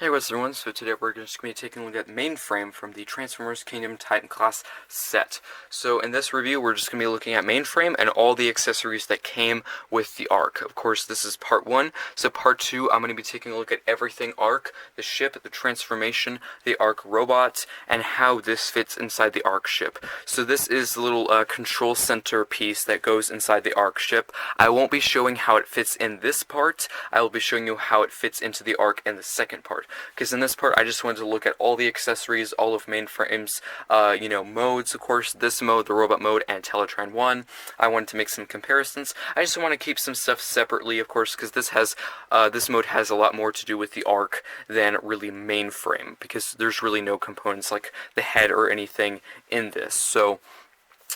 Hey, what's everyone? So today we're just going to be taking a look at Mainframe from the Transformers Kingdom Titan class set. So in this review, we're just going to be looking at Mainframe and all the accessories that came with the Ark. Of course, this is part 1, so part 2, I'm going to be taking a look at everything Ark, the ship, the transformation, the Ark robot, and how this fits inside the Ark ship. So this is the little control center piece that goes inside the Ark ship. I won't be showing how it fits in this part, I will be showing you how it fits into the Ark in the second part. Because in this part, I just wanted to look at all the accessories, all of Mainframe's, modes, of course, this mode, the robot mode, and Teletran 1. I wanted to make some comparisons. I just want to keep some stuff separately, of course, because this mode has a lot more to do with the Ark than really Mainframe, because there's really no components like the head or anything in this. So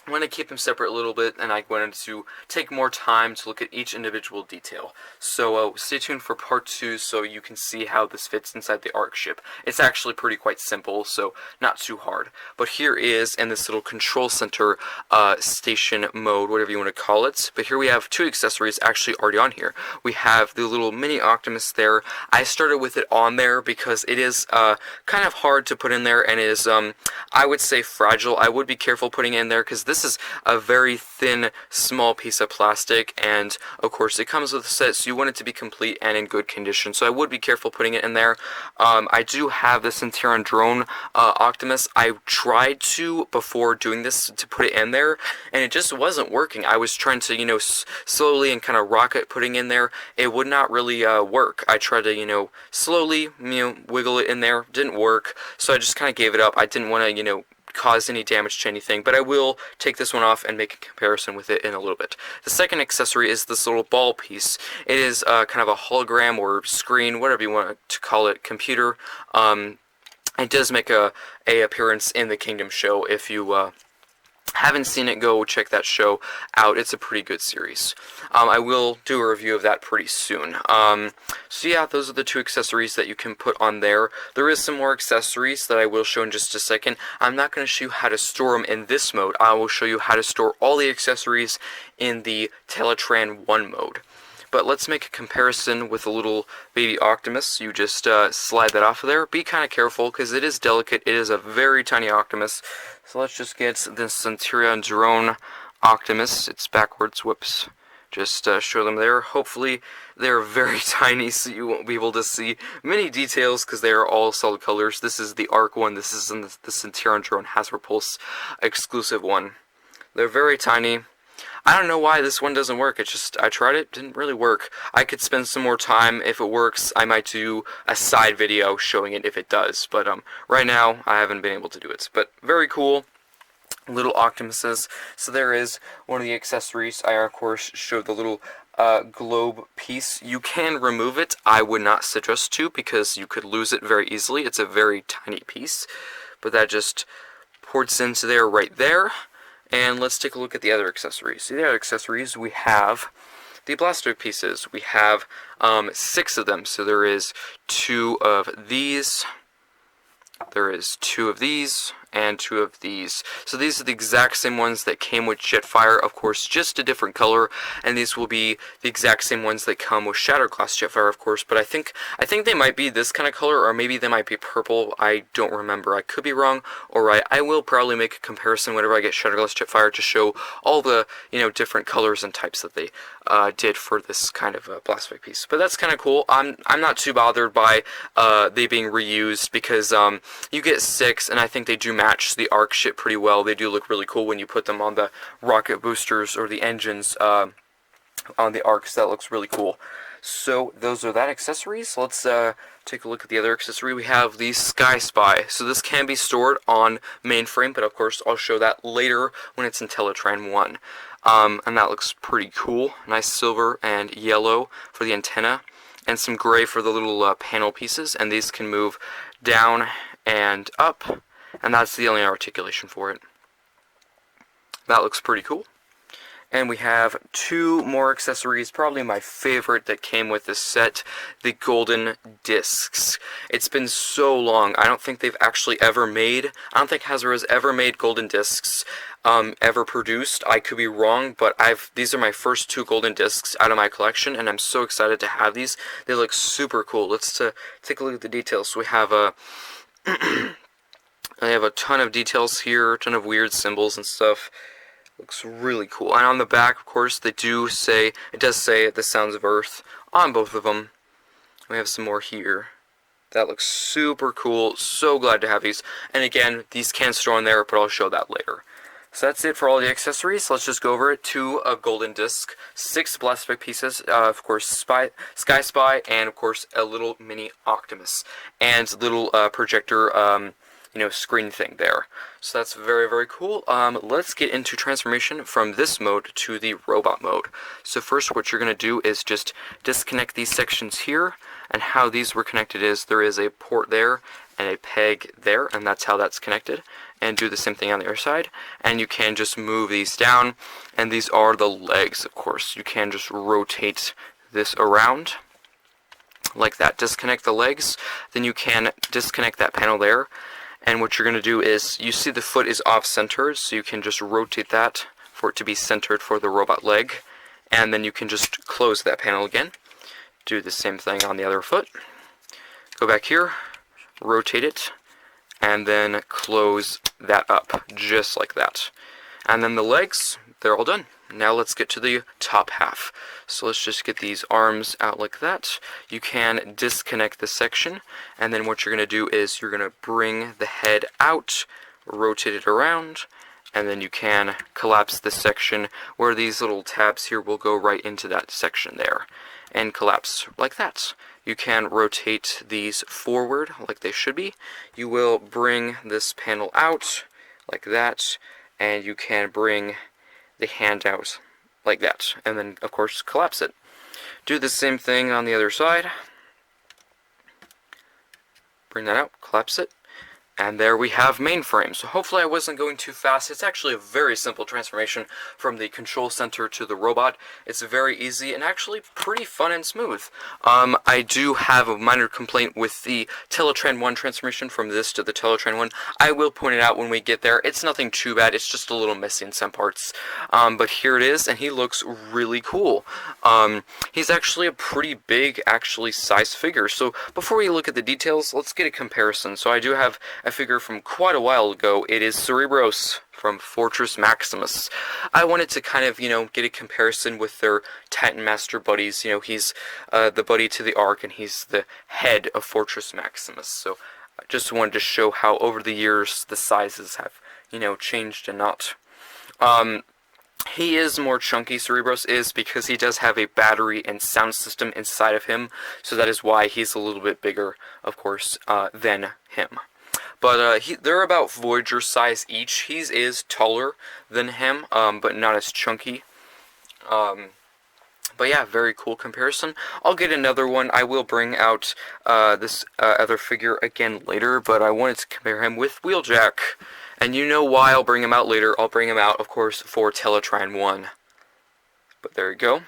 I'm going to keep them separate a little bit, and I wanted to take more time to look at each individual detail. So stay tuned for part 2 so you can see how this fits inside the Ark ship. It's actually quite simple, so not too hard. But here is in this little control center station mode, whatever you want to call it. But here we have 2 accessories actually already on here. We have the little mini Optimus there. I started with it on there because it is kind of hard to put in there, and is, I would say, fragile. I would be careful putting it in there because this is a very thin, small piece of plastic, and of course it comes with a set, so you want it to be complete and in good condition, so I would be careful putting it in there. I do have the Centurion drone Optimus. I tried to, before doing this, to put it in there, and it just wasn't working. I was trying to, slowly and kind of rocket putting in there. It would not really work. I tried to, slowly, wiggle it in there. Didn't work, so I just kind of gave it up. I didn't want to, cause any damage to anything, but I will take this one off and make a comparison with it in a little bit. The second accessory is this little ball piece. It is kind of a hologram or screen, whatever you want to call it, computer. It does make a appearance in the Kingdom show. If you haven't seen it, go check that show out. It's a pretty good series. I will do a review of that pretty soon. So yeah, those are the 2 accessories that you can put on there. There is some more accessories that I will show in just a second. I'm not going to show you how to store them in this mode. I will show you how to store all the accessories in the Teletran 1 mode. But let's make a comparison with a little baby Optimus. You just slide that off of there. Be kind of careful because it is delicate. It is a very tiny Optimus. So let's just get this Centurion drone Optimus. It's backwards. Whoops. Just show them there. Hopefully they're very tiny so you won't be able to see many details because they are all solid colors. This is the Ark one. This is the Centurion drone Hasbro Pulse exclusive one. They're very tiny. I don't know why this one doesn't work. I tried it, didn't really work. I could spend some more time. If it works, I might do a side video showing it if it does. But right now, I haven't been able to do it. But very cool little Optimuses. So there is one of the accessories. I, of course, showed the little globe piece. You can remove it. I would not suggest to because you could lose it very easily. It's a very tiny piece. But that just ports into there right there. And let's take a look at the other accessories. The other accessories, we have the blaster pieces. We have 6 of them. So there is 2 of these. There is 2 of these. And 2 of these. So these are the exact same ones that came with Jetfire, of course, just a different color, and these will be the exact same ones that come with Shatterglass Jetfire, of course, but I think they might be this kind of color, or maybe they might be purple. I don't remember. I could be wrong or right. I will probably make a comparison whenever I get Shatterglass Jetfire to show all the, different colors and types that they did for this kind of Blastback piece. But that's kind of cool. I'm not too bothered by they being reused because you get 6, and I think they do match the Ark ship pretty well. They do look really cool when you put them on the rocket boosters or the engines on the Ark, so that looks really cool. So those are that accessories. Let's take a look at the other accessory. We have the Sky Spy. So this can be stored on Mainframe, but of course I'll show that later when it's in Teletran 1. And that looks pretty cool. Nice silver and yellow for the antenna, and some gray for the little panel pieces, and these can move down and up. And that's the only articulation for it. That looks pretty cool. And we have two more accessories, probably my favorite that came with this set, the golden discs. It's been so long, I don't think they've actually ever made, I don't think Hasbro has ever made golden discs, ever produced. I could be wrong, but these are my first two golden discs out of my collection, and I'm so excited to have these. They look super cool. Let's take a look at the details. So we have I have a ton of details here, a ton of weird symbols and stuff. Looks really cool. And on the back, of course, it does say the sounds of Earth on both of them. We have some more here. That looks super cool. So glad to have these. And again, these can store on there, but I'll show that later. So that's it for all the accessories. Let's just go over it. Two golden disc, 6 plastic pieces, of course, Sky Spy, and of course a little mini Optimus, and little projector screen thing there. So that's very, very cool. Let's get into transformation from this mode to the robot mode. So first what you're going to do is just disconnect these sections here, and how these were connected is there is a port there and a peg there, and that's how that's connected. And do the same thing on the other side, and you can just move these down, and these are the legs, of course. You can just rotate this around like that. Disconnect the legs, then you can disconnect that panel there. And what you're going to do is, you see the foot is off-centered, so you can just rotate that for it to be centered for the robot leg. And then you can just close that panel again. Do the same thing on the other foot. Go back here, rotate it, and then close that up, just like that. And then the legs, they're all done. Now let's get to the top half. So let's just get these arms out like that. You can disconnect the section, and then what you're going to do is you're going to bring the head out, rotate it around, and then you can collapse this section where these little tabs here will go right into that section there, and collapse like that. You can rotate these forward like they should be. You will bring this panel out like that, and you can bring the hand out like that, and then of course collapse it. Do the same thing on the other side. Bring that out, collapse it, and there we have Mainframe. So hopefully I wasn't going too fast. It's actually a very simple transformation from the control center to the robot. It's very easy and actually pretty fun and smooth. I do have a minor complaint with the Teletran 1 transformation from this to the Teletran 1. I will point it out when we get there. It's nothing too bad. It's just a little messy in some parts. But here it is, and he looks really cool. He's actually a pretty big, size figure. So before we look at the details, let's get a comparison. So I do have a figure from quite a while ago. It is Cerebros from Fortress Maximus. I wanted to kind of, get a comparison with their Titan Master buddies. He's the buddy to the Ark, and he's the head of Fortress Maximus. So I just wanted to show how over the years the sizes have, changed and not. He is more chunky, Cerebros is, because he does have a battery and sound system inside of him, so that is why he's a little bit bigger, of course, than him. But they're about Voyager size each. He is taller than him, but not as chunky. But yeah, very cool comparison. I'll get another one. I will bring out this other figure again later, but I wanted to compare him with Wheeljack. And you know why I'll bring him out later. I'll bring him out, of course, for Teletran 1. But there you go.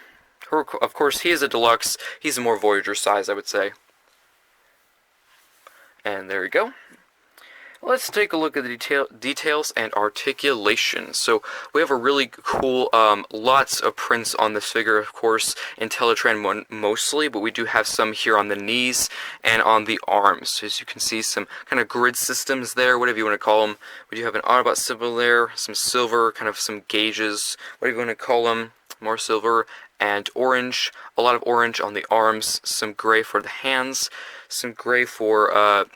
Of course, he is a deluxe. He's a more Voyager size, I would say. And there you go. Let's take a look at the details and articulation. So we have a really cool, lots of prints on this figure, of course, in Teletran 1 mostly, but we do have some here on the knees and on the arms. So as you can see, some kind of grid systems there, whatever you want to call them. We do have an Autobot symbol there, some silver, kind of some gauges, whatever you want to call them, more silver, and orange, a lot of orange on the arms, some gray for the hands, some gray for,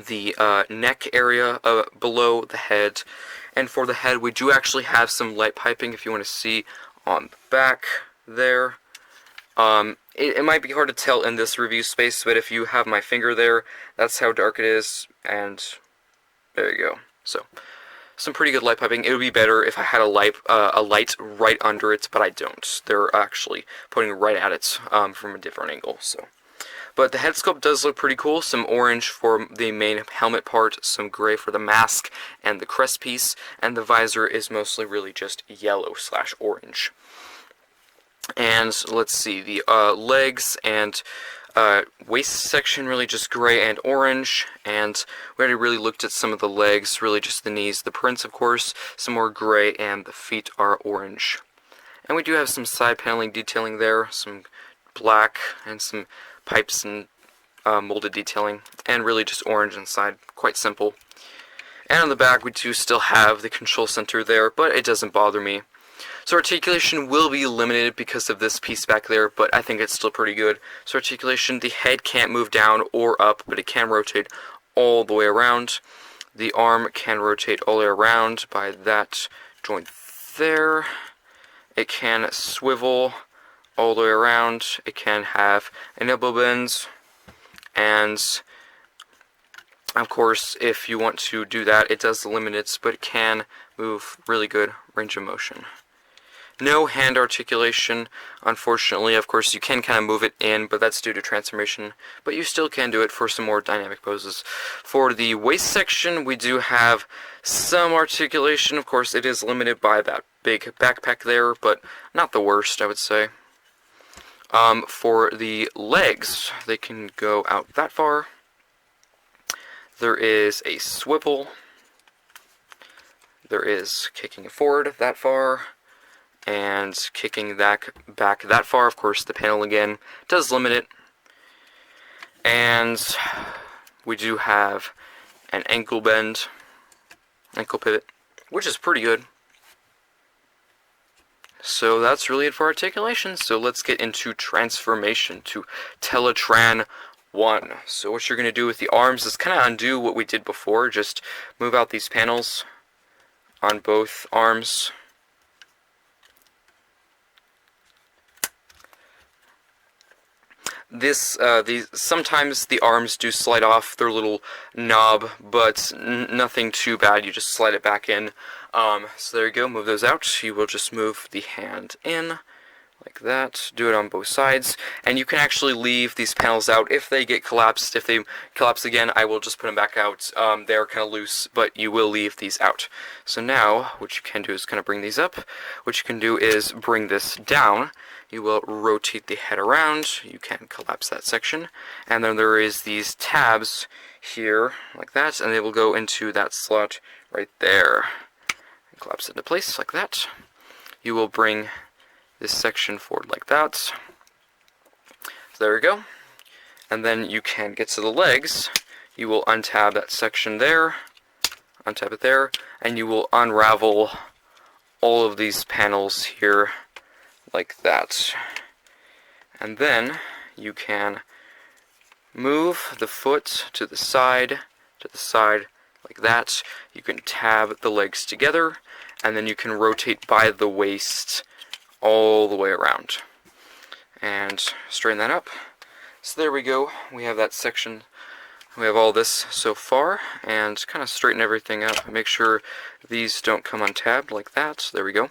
the neck area below the head, and for the head we do actually have some light piping if you want to see on the back there. It might be hard to tell in this review space, but if you have my finger there, that's how dark it is, and there you go. So some pretty good light piping. It would be better if I had a light right under it, but I don't. They're actually pointing right at it from a different angle. So. But the head sculpt does look pretty cool. Some orange for the main helmet part, some gray for the mask and the crest piece, and the visor is mostly really just yellow/orange. And let's see, the legs and waist section really just gray and orange, and we already really looked at some of the legs, really just the knees, the prints of course, some more gray, and the feet are orange. And we do have some side paneling detailing there, some black, and some pipes and molded detailing, and really just orange inside, quite simple. And on the back we do still have the control center there, but it doesn't bother me. So articulation will be limited because of this piece back there, but I think it's still pretty good. So articulation, the head can't move down or up, but it can rotate all the way around. The arm can rotate all the way around by that joint there. It can swivel all the way around. It can have an elbow bend, and of course, if you want to do that, it does limit it, but it can move really good range of motion. No hand articulation, unfortunately. Of course, you can kind of move it in, but that's due to transformation. But you still can do it for some more dynamic poses. For the waist section, we do have some articulation. Of course, it is limited by that big backpack there, but not the worst, I would say. For the legs, they can go out that far. There is a swivel. There is kicking forward that far, and kicking that back that far. Of course, the panel again does limit it. And we do have an ankle bend, ankle pivot, which is pretty good. So that's really it for articulation. So let's get into transformation, to Teletran 1. So what you're going to do with the arms is kind of undo what we did before. Just move out these panels on both arms. Sometimes the arms do slide off their little knob, but nothing too bad. You just slide it back in. So there you go. Move those out. You will just move the hand in like that. Do it on both sides, and you can actually leave these panels out if they get collapsed. If they collapse again, I will just put them back out. They're kind of loose, but you will leave these out. So now what you can do is kind of bring these up. What you can do is bring this down. You will rotate the head around. You can collapse that section, and then there is these tabs here like that, and they will go into that slot right there. And collapse it into place like that. You will bring this section forward like that. So there we go. And then you can get to the legs. You will untab that section there, untap it there, and you will unravel all of these panels here like that. And then you can move the foot to the side like that. You can tab the legs together, and then you can rotate by the waist all the way around. And straighten that up. So there we go. We have that section. We have all this so far, and kind of straighten everything up. Make sure these don't come untabbed like that. There we go.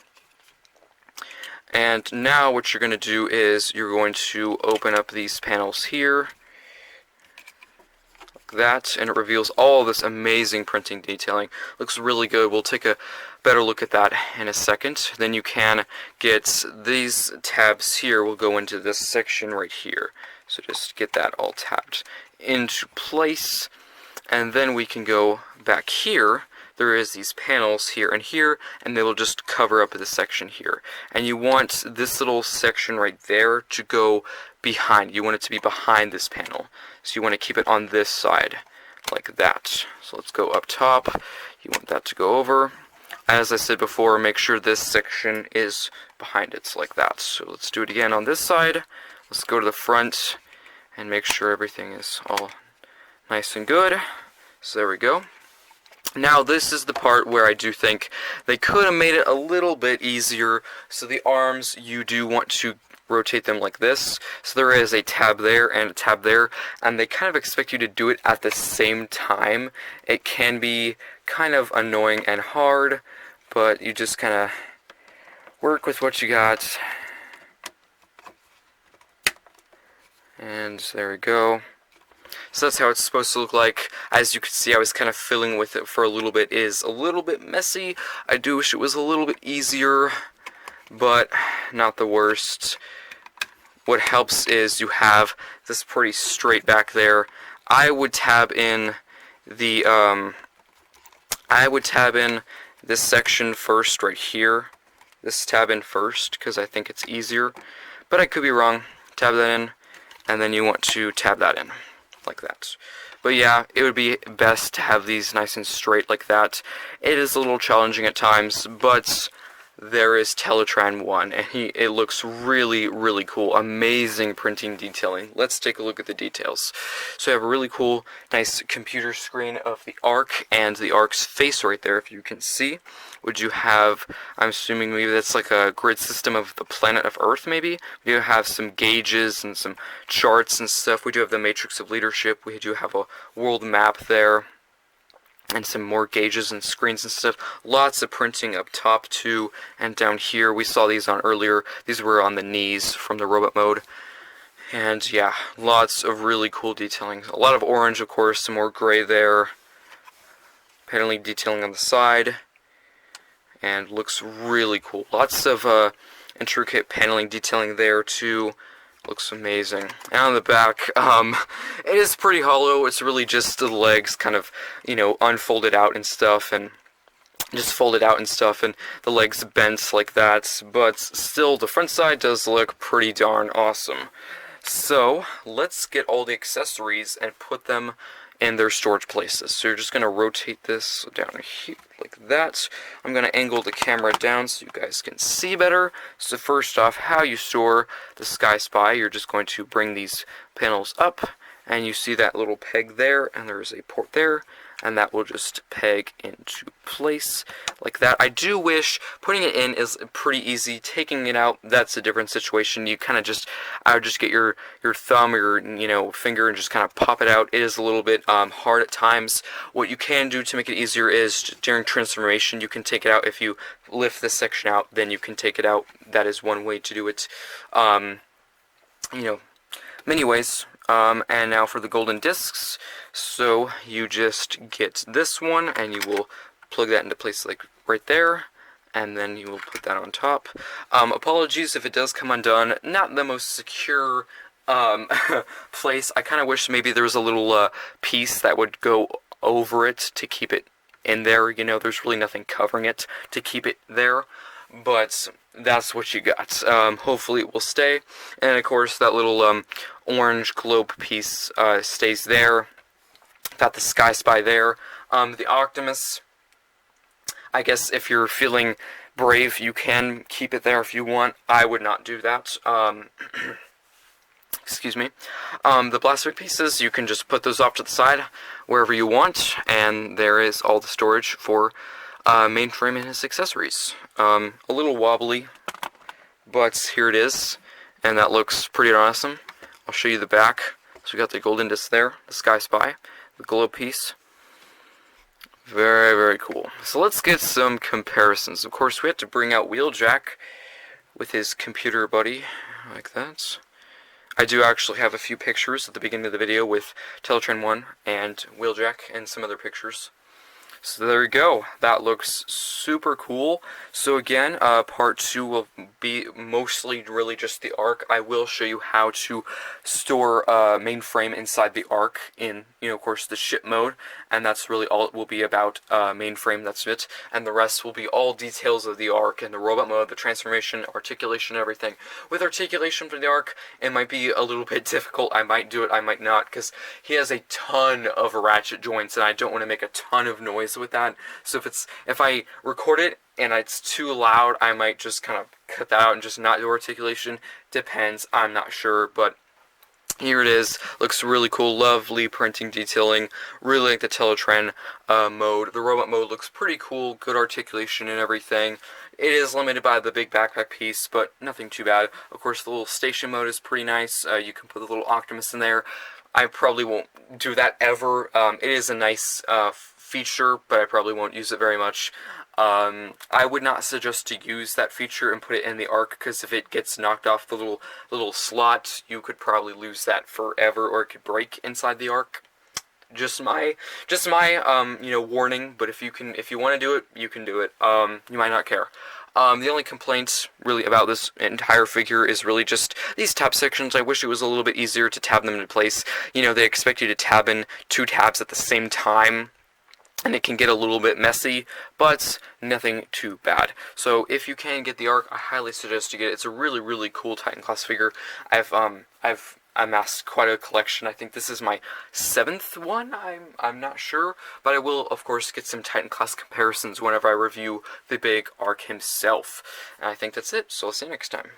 And now what you're going to do is you're going to open up these panels here, like that, and it reveals all this amazing printing detailing. Looks really good. We'll take a better look at that in a second. Then you can get these tabs here will go into this section right here. So just get that all tabbed into place, and then we can go back here. There is these panels here, and they will just cover up this section here. And you want this little section right there to go behind. You want it to be behind this panel. So you want to keep it on this side, like that. So let's go up top. You want that to go over. As I said before, make sure this section is behind it, like that. So let's do it again on this side. Let's go to the front and make sure everything is all nice and good. So there we go. Now this is the part where I do think they could have made it a little bit easier. So the arms, you do want to rotate them like this. So there is a tab there and a tab there, and they kind of expect you to do it at the same time. It can be kind of annoying and hard, but you just kind of work with what you got. And there we go. So that's how it's supposed to look like. As you can see, I was kind of fiddling with it for a little bit. It is a little bit messy. I do wish it was a little bit easier, but not the worst. What helps is you have this pretty straight back there. I would tab in the this section first right here. This tab in first because I think it's easier, but I could be wrong. Tab that in, and then you want to tab that in like that. But yeah, it would be best to have these nice and straight like that. It is a little challenging at times, but there is Teletran 1, and it looks really, really cool. Amazing printing detailing. Let's take a look at the details. So you have a really cool, nice computer screen of the Ark, and the Ark's face right there, if you can see. Would you have, I'm assuming maybe that's like a grid system of the planet of Earth, maybe? We do have some gauges and some charts and stuff. We do have the matrix of leadership. We do have a world map there, and some more gauges and screens and stuff. Lots of printing up top too, and down here. We saw these on earlier. These were on the knees from the robot mode. And yeah, lots of really cool detailing. A lot of orange, of course, some more gray there. Paneling detailing on the side. And looks really cool. Lots of intricate paneling detailing there too. Looks amazing. And on the back, it is pretty hollow. It's really just the legs kind of, unfolded out and stuff, and just folded out and stuff, and the legs bent like that. But still, the front side does look pretty darn awesome. So, let's get all the accessories and put them in their storage places. So you're just going to rotate this down here like that. I'm going to angle the camera down so you guys can see better. So first off, how you store the Sky Spy, you're just going to bring these panels up, and you see that little peg there, and there's a port there, and that will just peg into place like that. I do wish putting it in is pretty easy. Taking it out, that's a different situation. You kind of just, I would just get your thumb or your finger and just kind of pop it out. It is a little bit hard at times. What you can do to make it easier is during transformation, you can take it out. If you lift this section out, then you can take it out. That is one way to do it. Many ways. And now for the golden discs. So you just get this one, and you will plug that into place like right there, and then you will put that on top. Apologies if it does come undone. Not the most secure place. I kind of wish maybe there was a little piece that would go over it to keep it in there. There's really nothing covering it to keep it there. But that's what you got. Hopefully it will stay. And of course that little orange globe piece stays there. Got the Sky Spy there. The Optimus, I guess if you're feeling brave, you can keep it there if you want. I would not do that. Excuse me. The blaster pieces, you can just put those off to the side wherever you want. And there is all the storage for Mainframe and his accessories. A little wobbly, but here it is, and that looks pretty awesome. I'll show you the back. So we got the golden disc there, the Sky Spy, the globe piece. Very, very cool. So let's get some comparisons. Of course, we have to bring out Wheeljack with his computer buddy, like that. I do actually have a few pictures at the beginning of the video with Teletran 1 and Wheeljack and some other pictures. So there you go. That looks super cool. So again, part 2 will be mostly really just the Ark. I will show you how to store Mainframe inside the Ark in, of course, the ship mode. And that's really all it will be about, Mainframe, that's it. And the rest will be all details of the Ark and the robot mode, the transformation, articulation, everything. With articulation for the Ark, it might be a little bit difficult. I might do it, I might not, because he has a ton of ratchet joints, and I don't want to make a ton of noise with that. So if I record it and it's too loud, I might just kind of cut that out and just not do articulation. Depends, I'm not sure, but here it is. Looks really cool. Lovely printing detailing. Really like the Teletran mode. The robot mode looks pretty cool. Good articulation and everything. It is limited by the big backpack piece, but nothing too bad. Of course, the little station mode is pretty nice. You can put the little Optimus in there. I probably won't do that ever. It is a nice feature, but I probably won't use it very much. I would not suggest to use that feature and put it in the Arc, because if it gets knocked off the little slot, you could probably lose that forever, or it could break inside the Arc. Just my warning. But if you want to do it, you can do it. You might not care. The only complaint really about this entire figure is really just these tab sections. I wish it was a little bit easier to tab them into place. They expect you to tab in 2 tabs at the same time, and it can get a little bit messy, but nothing too bad. So if you can get the Arc, I highly suggest you get it. It's a really, really cool Titan class figure. I've amassed quite a collection. I think this is my 7th one. I'm not sure, but I will of course get some Titan class comparisons whenever I review the big Arc himself. And I think that's it. So I'll see you next time.